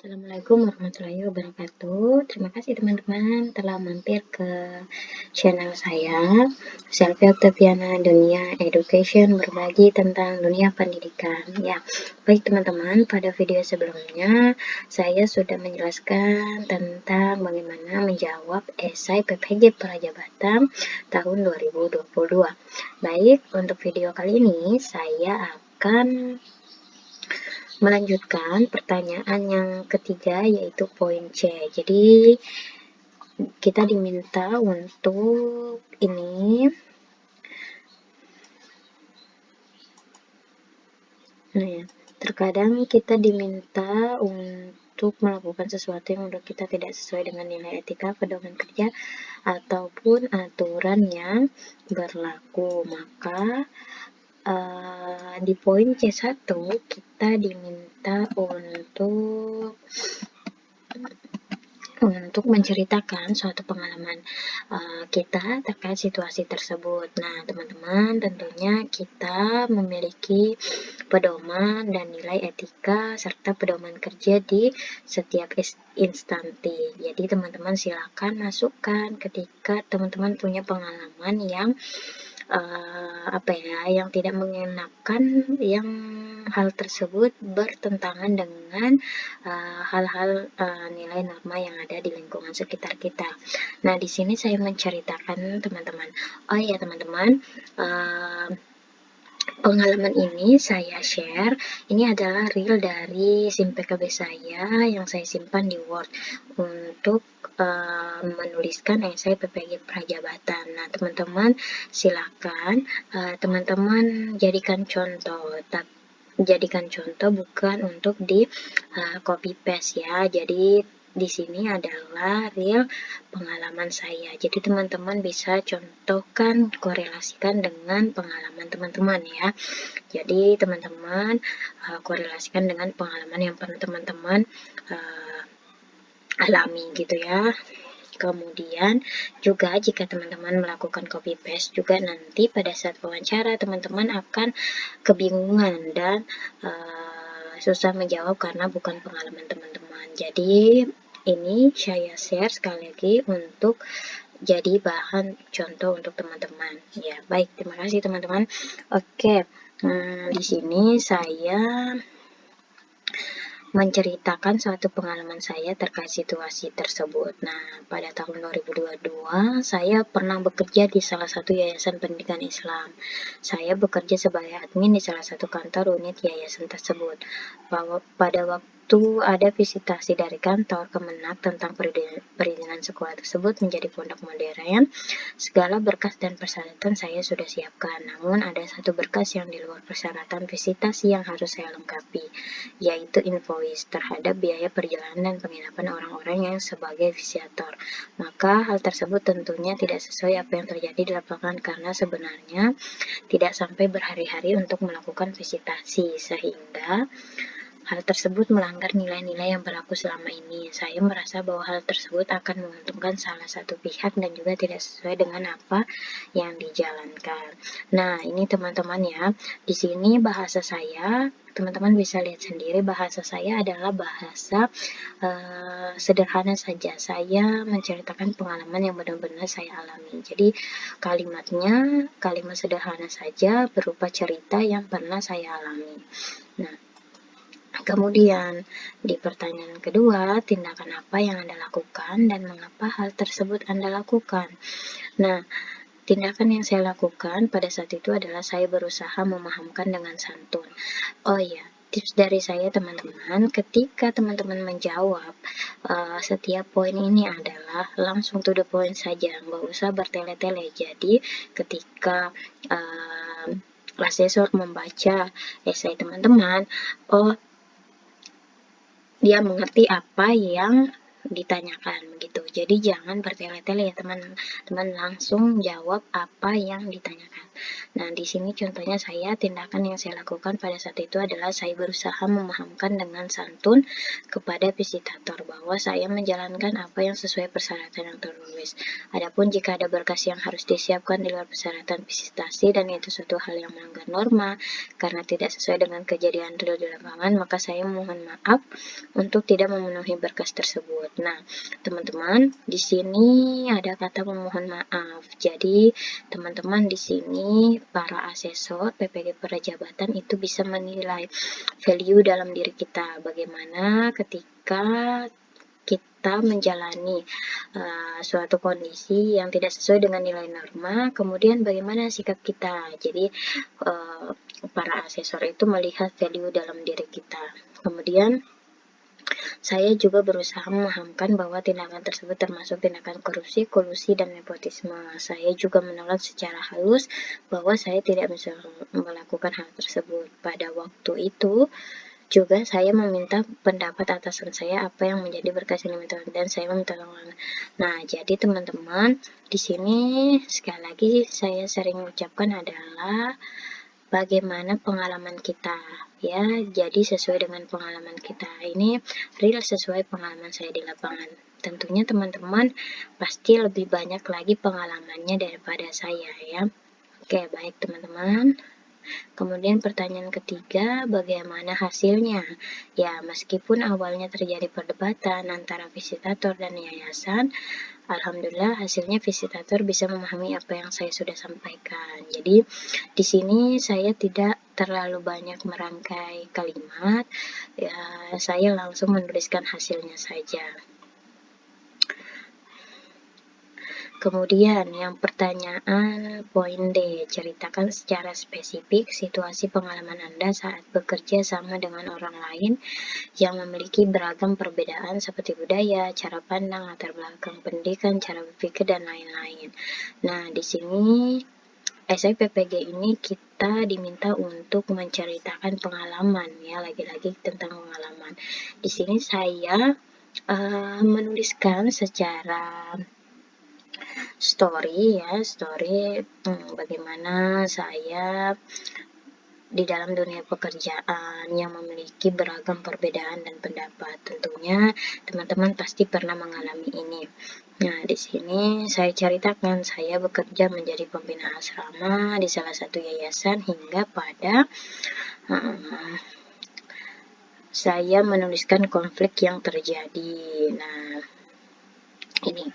Assalamualaikum warahmatullahi wabarakatuh. Terima kasih teman-teman telah mampir ke channel saya, Selvi Oktaviana Dunia Education, berbagi tentang dunia pendidikan. Ya, baik teman-teman, pada video sebelumnya saya sudah menjelaskan tentang bagaimana menjawab esai PPG Prajabatan tahun 2022. Baik, untuk video kali ini saya akan melanjutkan pertanyaan yang ketiga, yaitu poin C. Jadi kita diminta untuk ini. Nah ya, terkadang kita diminta untuk melakukan sesuatu yang menurut kita tidak sesuai dengan nilai etika pedoman kerja ataupun aturan yang berlaku. Maka di poin C1 kita diminta untuk menceritakan suatu pengalaman kita terkait situasi tersebut. Nah, teman-teman, tentunya kita memiliki pedoman dan nilai etika serta pedoman kerja di setiap instansi. Jadi, teman-teman silakan masukkan ketika teman-teman punya pengalaman yang yang tidak mengenakan, yang hal tersebut bertentangan dengan hal-hal nilai norma yang ada di lingkungan sekitar kita. Nah, di sini saya menceritakan teman-teman. Oh ya teman-teman, pengalaman ini saya share. Ini adalah real dari SIM PKB saya yang saya simpan di Word untuk menuliskan esai PPG Prajabatan. Nah, teman-teman silakan teman-teman jadikan contoh, bukan untuk di copy paste ya. Jadi di sini adalah real pengalaman saya. Jadi teman-teman bisa contohkan, korelasikan dengan pengalaman teman-teman ya. Jadi teman-teman korelasikan dengan pengalaman yang pernah teman-teman alami gitu ya. Kemudian juga jika teman-teman melakukan copy paste juga, nanti pada saat wawancara teman-teman akan kebingungan dan susah menjawab karena bukan pengalaman teman-teman. Jadi ini saya share sekali lagi untuk jadi bahan contoh untuk teman-teman. Ya, baik, terima kasih teman-teman. Oke, di sini saya menceritakan suatu pengalaman saya terkait situasi tersebut. Nah, pada tahun 2022, saya pernah bekerja di salah satu yayasan pendidikan Islam. Saya bekerja sebagai admin di salah satu kantor unit yayasan tersebut. Pada waktu ada visitasi dari kantor Kemenak tentang perizinan sekolah tersebut menjadi pondok modern, segala berkas dan persyaratan saya sudah siapkan. Namun ada satu berkas yang di luar persyaratan visitasi yang harus saya lengkapi, yaitu invoice terhadap biaya perjalanan dan penginapan orang-orang yang sebagai visitator. Maka hal tersebut tentunya tidak sesuai apa yang terjadi di lapangan, karena sebenarnya tidak sampai berhari-hari untuk melakukan visitasi, sehingga hal tersebut melanggar nilai-nilai yang berlaku selama ini. Saya merasa bahwa hal tersebut akan menguntungkan salah satu pihak dan juga tidak sesuai dengan apa yang dijalankan. Nah, ini teman-teman ya. Di sini bahasa saya, teman-teman bisa lihat sendiri, bahasa saya adalah bahasa sederhana saja. Saya menceritakan pengalaman yang benar-benar saya alami. Jadi kalimatnya kalimat sederhana saja berupa cerita yang pernah saya alami. Nah, kemudian di pertanyaan kedua, tindakan apa yang Anda lakukan dan mengapa hal tersebut Anda lakukan? Nah, tindakan yang saya lakukan pada saat itu adalah saya berusaha memahamkan dengan santun. Oh ya, tips dari saya teman-teman, ketika teman-teman menjawab setiap poin ini adalah langsung to the point saja, nggak usah bertele-tele. Jadi ketika asesor membaca esai teman-teman, dia mengerti apa yang ditanyakan begitu. Jadi jangan bertele-tele ya teman-teman, langsung jawab apa yang ditanyakan. Nah, di sini contohnya tindakan yang saya lakukan pada saat itu adalah saya berusaha memahamkan dengan santun kepada visitator bahwa saya menjalankan apa yang sesuai persyaratan yang tertulis. Adapun jika ada berkas yang harus disiapkan di luar persyaratan visitasi dan itu suatu hal yang melanggar norma karena tidak sesuai dengan kejadian real di lapangan, maka saya mohon maaf untuk tidak memenuhi berkas tersebut. Nah, teman-teman, di sini ada kata memohon maaf. Jadi, teman-teman di sini para asesor PPG Perjabatan itu bisa menilai value dalam diri kita. Bagaimana ketika kita menjalani suatu kondisi yang tidak sesuai dengan nilai norma, kemudian bagaimana sikap kita. Jadi, para asesor itu melihat value dalam diri kita. Kemudian, saya juga berusaha memahamkan bahwa tindakan tersebut termasuk tindakan korupsi, kolusi, dan nepotisme. Saya juga menolak secara halus bahwa saya tidak bisa melakukan hal tersebut. Pada waktu itu, juga saya meminta pendapat atasan saya apa yang menjadi berkas yang diminta dan saya meminta tolong. Nah, jadi teman-teman, di sini sekali lagi saya sering mengucapkan adalah bagaimana pengalaman kita ya, jadi sesuai dengan pengalaman kita. Ini real sesuai pengalaman saya di lapangan. Tentunya teman-teman pasti lebih banyak lagi pengalamannya daripada saya ya. Oke, baik teman-teman. Kemudian pertanyaan ketiga, bagaimana hasilnya? Ya, meskipun awalnya terjadi perdebatan antara visitator dan yayasan, alhamdulillah hasilnya visitator bisa memahami apa yang saya sudah sampaikan. Jadi, di sini saya tidak terlalu banyak merangkai kalimat, ya, saya langsung menuliskan hasilnya saja. Kemudian yang pertanyaan poin D, ceritakan secara spesifik situasi pengalaman Anda saat bekerja sama dengan orang lain yang memiliki beragam perbedaan seperti budaya, cara pandang, latar belakang pendidikan, cara berpikir, dan lain-lain. Nah, di sini esai PPG ini kita diminta untuk menceritakan pengalaman ya, lagi-lagi tentang pengalaman. Di sini saya menuliskan secara story bagaimana saya di dalam dunia pekerjaan yang memiliki beragam perbedaan dan pendapat. Tentunya teman-teman pasti pernah mengalami ini. Nah, di sini saya ceritakan saya bekerja menjadi pembina asrama di salah satu yayasan hingga pada saya menuliskan konflik yang terjadi. Nah, ini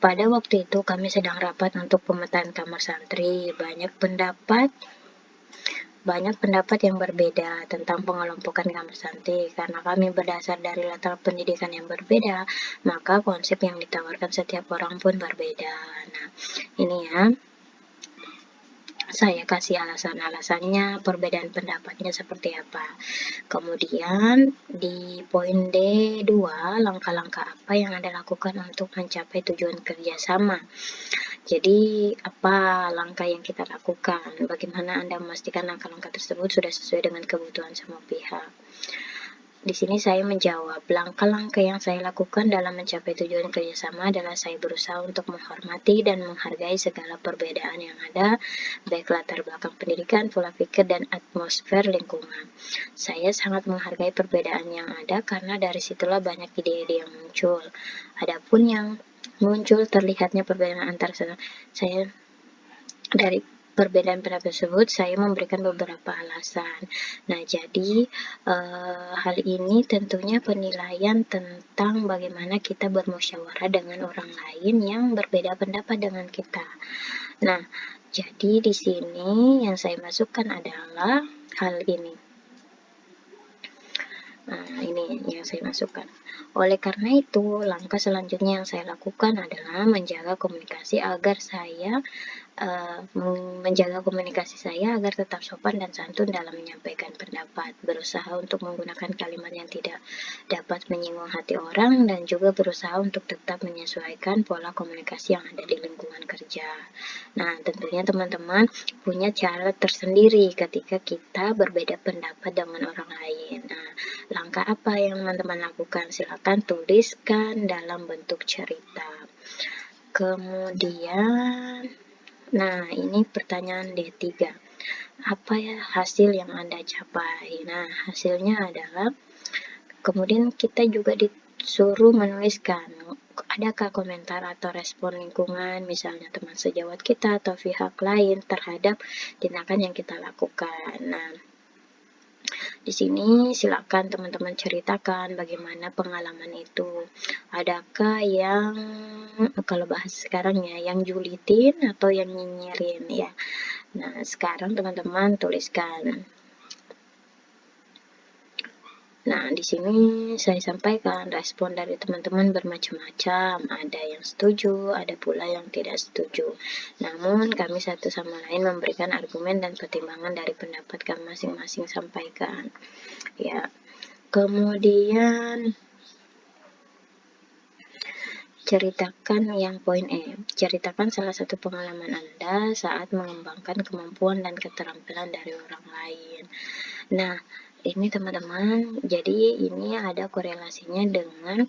pada waktu itu kami sedang rapat untuk pemetaan kamar santri. Banyak pendapat yang berbeda tentang pengelompokan kamar santri. Karena kami berdasar dari latar pendidikan yang berbeda, maka konsep yang ditawarkan setiap orang pun berbeda. Nah, ini ya, saya kasih alasan-alasannya, perbedaan pendapatnya seperti apa. Kemudian di poin D2, langkah-langkah apa yang Anda lakukan untuk mencapai tujuan kerjasama. Jadi, apa langkah yang kita lakukan? Bagaimana Anda memastikan langkah-langkah tersebut sudah sesuai dengan kebutuhan semua pihak? Di sini saya menjawab, langkah-langkah yang saya lakukan dalam mencapai tujuan kerjasama adalah saya berusaha untuk menghormati dan menghargai segala perbedaan yang ada, baik latar belakang pendidikan, pola pikir, dan atmosfer lingkungan. Saya sangat menghargai perbedaan yang ada karena dari situlah banyak ide-ide yang muncul. Adapun yang muncul terlihatnya perbedaan antar saya dari perbedaan pendapat tersebut, saya memberikan beberapa alasan. Nah, jadi hal ini tentunya penilaian tentang bagaimana kita bermusyawarah dengan orang lain yang berbeda pendapat dengan kita. Nah, jadi di sini yang saya masukkan adalah hal ini. Nah, ini yang saya masukkan. Oleh karena itu, langkah selanjutnya yang saya lakukan adalah menjaga komunikasi agar tetap sopan dan santun dalam menyampaikan pendapat, berusaha untuk menggunakan kalimat yang tidak dapat menyinggung hati orang, dan juga berusaha untuk tetap menyesuaikan pola komunikasi yang ada di lingkungan kerja. Nah, tentunya teman-teman punya cara tersendiri ketika kita berbeda pendapat dengan orang lain. Nah, langkah apa yang teman-teman lakukan? Silakan tuliskan dalam bentuk cerita. Kemudian, nah ini pertanyaan D3. Apa ya hasil yang Anda capai? Nah, hasilnya adalah kemudian kita juga disuruh menuliskan adakah komentar atau respon lingkungan, misalnya teman sejawat kita atau pihak lain terhadap tindakan yang kita lakukan. Nah, di sini silakan teman-teman ceritakan bagaimana pengalaman itu. Adakah yang, kalau bahas sekarang ya, yang julitin atau yang nyinyirin ya. Nah, sekarang teman-teman tuliskan. Nah, di sini saya sampaikan respon dari teman-teman bermacam-macam. Ada yang setuju, ada pula yang tidak setuju. Namun, kami satu sama lain memberikan argumen dan pertimbangan dari pendapat kami masing-masing sampaikan. Ya, kemudian ceritakan yang poin E. Ceritakan salah satu pengalaman Anda saat mengembangkan kemampuan dan keterampilan dari orang lain. Nah, ini teman-teman, jadi ini ada korelasinya dengan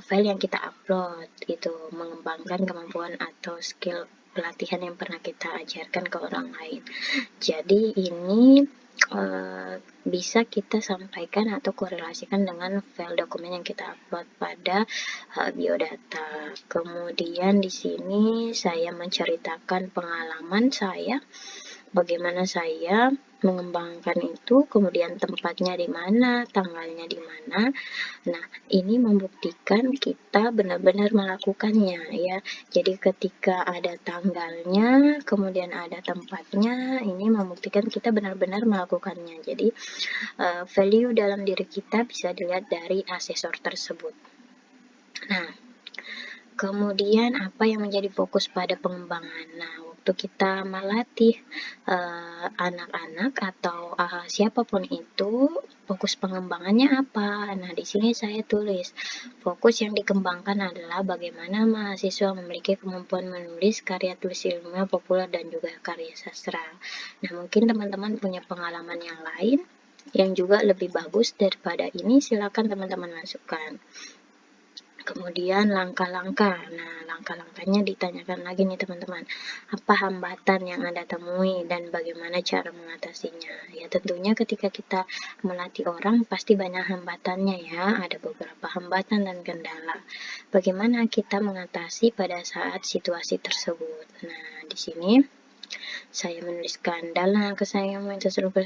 file yang kita upload, itu mengembangkan kemampuan atau skill pelatihan yang pernah kita ajarkan ke orang lain. Jadi ini bisa kita sampaikan atau korelasikan dengan file dokumen yang kita upload pada biodata. Kemudian di sini saya menceritakan pengalaman saya, bagaimana saya mengembangkan itu, kemudian tempatnya di mana, tanggalnya di mana. Nah, ini membuktikan kita benar-benar melakukannya ya. Jadi ketika ada tanggalnya, kemudian ada tempatnya, ini membuktikan kita benar-benar melakukannya. Jadi value dalam diri kita bisa dilihat dari asesor tersebut. Nah, kemudian apa yang menjadi fokus pada pengembangan? Nah, waktu kita melatih anak-anak atau siapapun itu, fokus pengembangannya apa? Nah, di sini saya tulis fokus yang dikembangkan adalah bagaimana mahasiswa memiliki kemampuan menulis karya tulis ilmiah populer dan juga karya sastra. Nah, mungkin teman-teman punya pengalaman yang lain yang juga lebih bagus daripada ini, silakan teman-teman masukkan. Kemudian langkah-langkah. Nah, langkah-langkahnya ditanyakan lagi nih teman-teman. Apa hambatan yang Anda temui dan bagaimana cara mengatasinya? Ya, tentunya ketika kita melatih orang pasti banyak hambatannya ya. Ada beberapa hambatan dan kendala. Bagaimana kita mengatasi pada saat situasi tersebut? Nah, di sini saya menuliskan dalam kesayangan seluruh.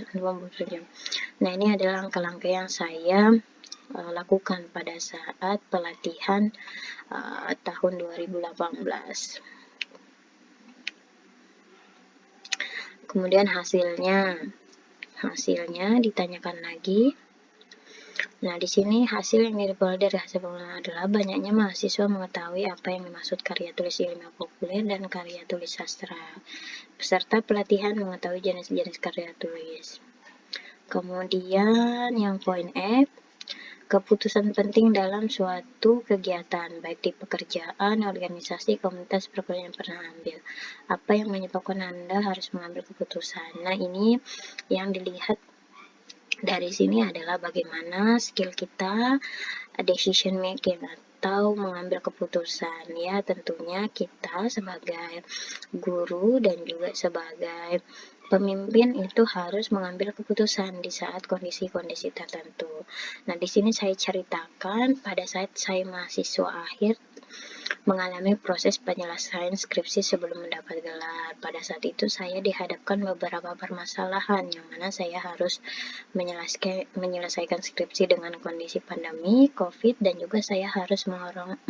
Nah, ini adalah langkah-langkah yang saya lakukan pada saat pelatihan tahun 2018. Kemudian hasilnya ditanyakan lagi. Nah, di sini hasil yang diperoleh dari hasil penelitian adalah banyaknya mahasiswa mengetahui apa yang dimaksud karya tulis ilmiah populer dan karya tulis sastra. Peserta pelatihan mengetahui jenis-jenis karya tulis. Kemudian yang poin F, keputusan penting dalam suatu kegiatan, baik di pekerjaan, organisasi, komunitas, perkuliahan yang pernah ambil. Apa yang menyebabkan Anda harus mengambil keputusan? Nah, ini yang dilihat dari sini adalah bagaimana skill kita decision making atau mengambil keputusan. Ya, tentunya kita sebagai guru dan juga sebagai pemimpin itu harus mengambil keputusan di saat kondisi-kondisi tertentu. Nah, di sini saya ceritakan pada saat saya mahasiswa akhir mengalami proses penyelesaian skripsi sebelum mendapat gelar. Pada saat itu saya dihadapkan beberapa permasalahan yang mana saya harus menyelesaikan skripsi dengan kondisi pandemi, COVID, dan juga saya harus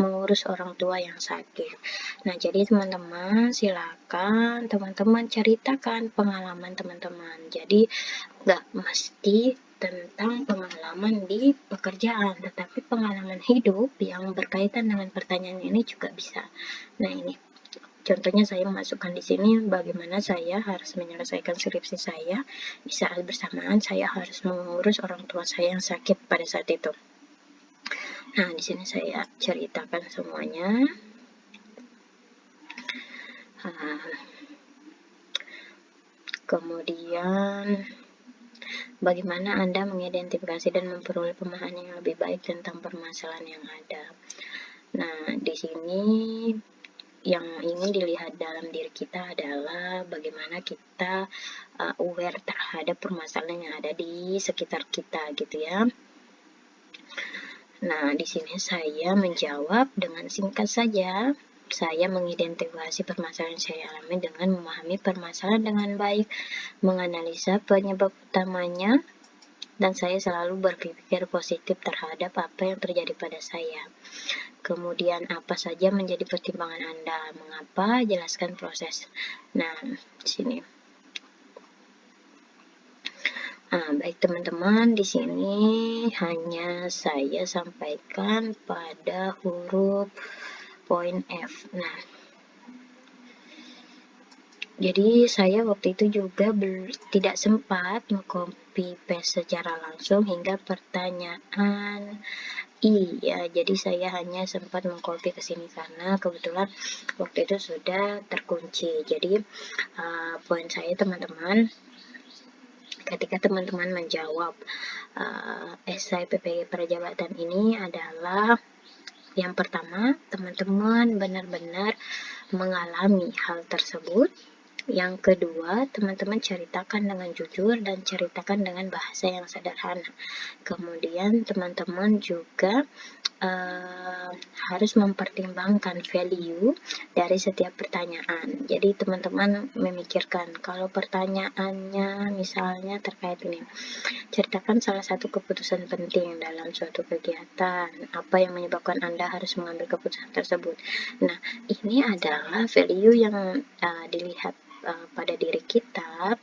mengurus orang tua yang sakit. Nah, jadi teman-teman silakan teman-teman ceritakan pengalaman teman-teman. Jadi nggak mesti tentang pengalaman di pekerjaan, tetapi pengalaman hidup yang berkaitan dengan pertanyaan ini juga bisa. Nah, ini contohnya saya memasukkan di sini bagaimana saya harus menyelesaikan skripsi saya di saat bersamaan saya harus mengurus orang tua saya yang sakit pada saat itu. Nah, di sini saya ceritakan semuanya. Kemudian bagaimana Anda mengidentifikasi dan memperoleh pemahaman yang lebih baik tentang permasalahan yang ada. Nah, di sini yang ingin dilihat dalam diri kita adalah bagaimana kita aware terhadap permasalahan yang ada di sekitar kita gitu ya. Nah, di sini saya menjawab dengan singkat saja. Saya mengidentifikasi permasalahan yang saya alami dengan memahami permasalahan dengan baik, menganalisa penyebab utamanya, dan saya selalu berpikir positif terhadap apa yang terjadi pada saya. Kemudian, apa saja menjadi pertimbangan Anda? Mengapa? Jelaskan proses. Nah, di sini. Baik teman-teman, di sini hanya saya sampaikan pada huruf poin F. Nah, jadi saya waktu itu juga tidak sempat mengcopy paste secara langsung hingga pertanyaan ya. Jadi saya hanya sempat mengcopy ke sini karena kebetulan waktu itu sudah terkunci. Jadi poin saya teman-teman, ketika teman-teman menjawab esai PPG Perjabatan ini adalah yang pertama, teman-teman benar-benar mengalami hal tersebut. Yang kedua, teman-teman ceritakan dengan jujur dan ceritakan dengan bahasa yang sederhana. Kemudian teman-teman juga harus mempertimbangkan value dari setiap pertanyaan. Jadi teman-teman memikirkan kalau pertanyaannya misalnya terkait ini, ceritakan salah satu keputusan penting dalam suatu kegiatan. Apa yang menyebabkan Anda harus mengambil keputusan tersebut? Nah, ini adalah value yang dilihat pada diri kita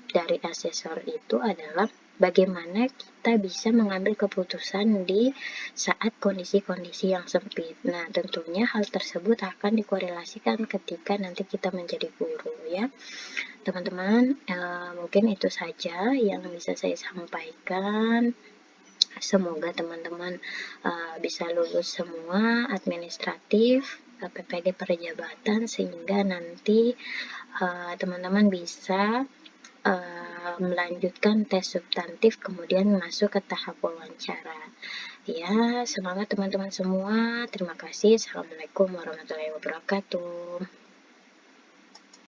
dari asesor itu adalah bagaimana kita bisa mengambil keputusan di saat kondisi-kondisi yang sempit. Nah, tentunya hal tersebut akan dikorelasikan ketika nanti kita menjadi guru ya. Teman-teman, mungkin itu saja yang bisa saya sampaikan. Semoga teman-teman bisa lulus semua administratif PPG Perjabatan sehingga nanti teman-teman bisa melanjutkan tes substantif kemudian masuk ke tahap wawancara. Ya, semangat teman-teman semua. Terima kasih. Assalamualaikum warahmatullahi wabarakatuh.